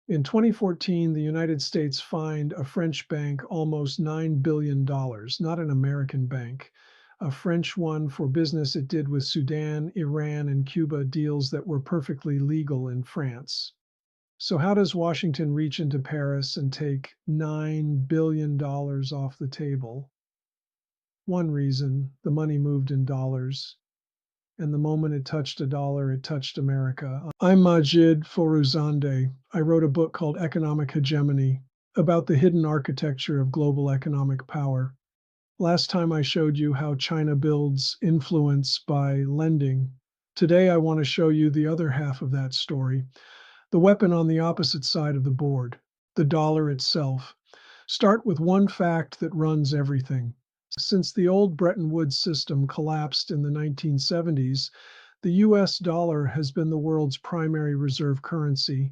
In 2014, the United States fined a French bank almost $9 billion, not an American bank, a French one for business it did with Sudan, Iran, and Cuba, deals that were perfectly legal in France. So, how does Washington reach into Paris and take $9 billion off the table? One reason: the money moved in dollars. And the moment it touched a dollar, it touched America. I'm Majid Foroozandeh. I wrote a book called Economic Hegemony about the hidden architecture of global economic power. Last time I showed you how China builds influence by lending. Today I want to show you the other half of that story, the weapon on the opposite side of the board, the dollar itself. Start with one fact that runs everything. Since the old Bretton Woods system collapsed in the 1970s, the US dollar has been the world's primary reserve currency.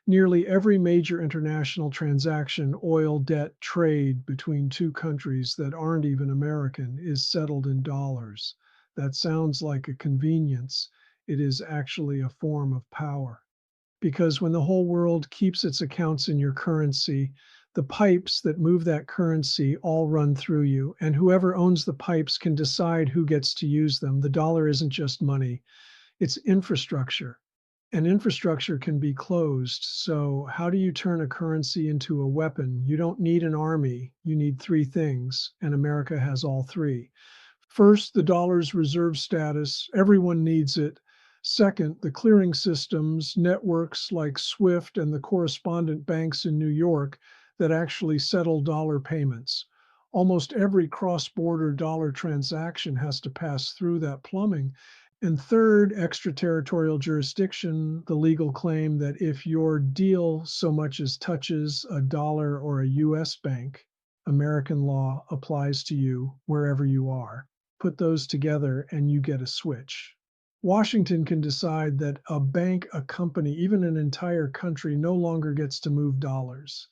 Nearly every major international transaction, oil, debt, trade between two countries that aren't even American, is settled in dollars. That sounds like a convenience. It is actually a form of power. Because when the whole world keeps its accounts in your currency, the pipes that move that currency all run through you, and whoever owns the pipes can decide who gets to use them. The dollar isn't just money, it's infrastructure. And infrastructure can be closed. So, how do you turn a currency into a weapon? You don't need an army. You need three things, and America has all three. First, the dollar's reserve status. Everyone needs it. Second, the clearing systems, networks like SWIFT and the correspondent banks in New York that actually settle dollar payments. Almost every cross-border dollar transaction has to pass through that plumbing. And third, extraterritorial jurisdiction, the legal claim that if your deal so much as touches a dollar or a US bank, American law applies to you wherever you are. Put those together and you get a switch. Washington can decide that a bank, a company, even an entire country no longer gets to move dollars.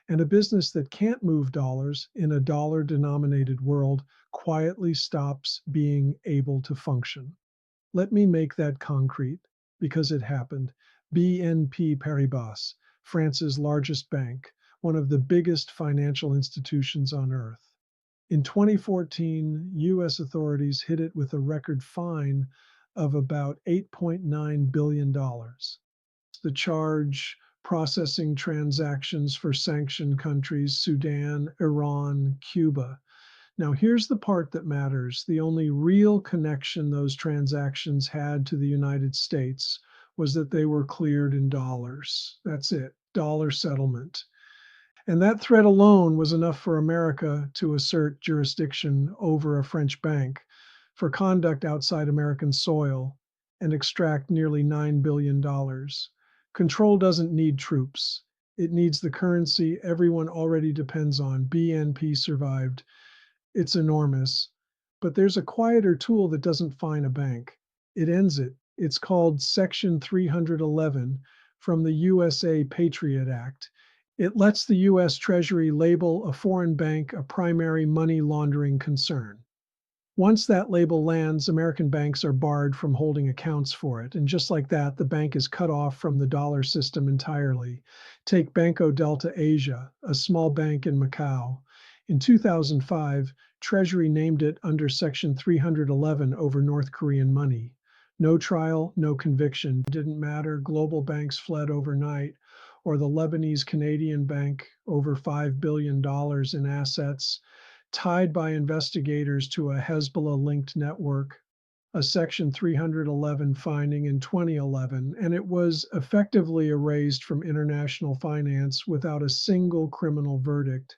And a business that can't move dollars in a dollar denominated world quietly stops being able to function. Let me make that concrete because it happened. BNP Paribas, France's largest bank, one of the biggest financial institutions on earth. In 2014, US authorities hit it with a record fine of about $8.9 billion. The charge: processing transactions for sanctioned countries, Sudan, Iran, Cuba. Now, here's the part that matters. The only real connection those transactions had to the United States was that they were cleared in dollars. That's it, dollar settlement. And that threat alone was enough for America to assert jurisdiction over a French bank for conduct outside American soil and extract nearly $9 billion. Control doesn't need troops. It needs the currency everyone already depends on. BNP survived. It's enormous. But there's a quieter tool that doesn't fine a bank. It ends it. It's called Section 311 from the USA Patriot Act. It lets the US Treasury label a foreign bank a primary money laundering concern. Once that label lands, American banks are barred from holding accounts for it. And just like that, the bank is cut off from the dollar system entirely. Take Banco Delta Asia, a small bank in Macau. In 2005, Treasury named it under Section 311 over North Korean money. No trial, no conviction. Didn't matter. Global banks fled overnight. Or the Lebanese Canadian bank, over $5 billion in assets, tied by investigators to a Hezbollah-linked network, a Section 311 finding in 2011, and it was effectively erased from international finance without a single criminal verdict.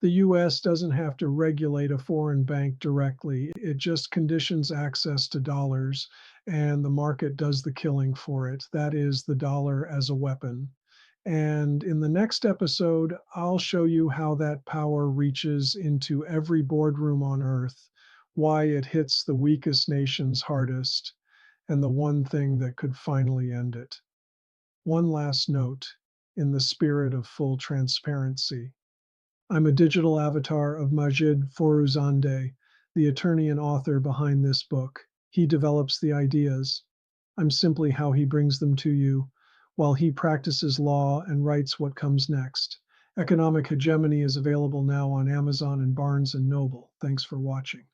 The US doesn't have to regulate a foreign bank directly. It just conditions access to dollars, and the market does the killing for it. That is the dollar as a weapon. And in the next episode, I'll show you how that power reaches into every boardroom on earth, why it hits the weakest nations hardest, and the one thing that could finally end it. One last note, in the spirit of full transparency. I'm a digital avatar of Majid Foroozandeh, the attorney and author behind this book. He develops the ideas. I'm simply how he brings them to you. while he practices law and writes what comes next. Economic Hegemony is available now on Amazon and Barnes& Noble. Thanks for watching.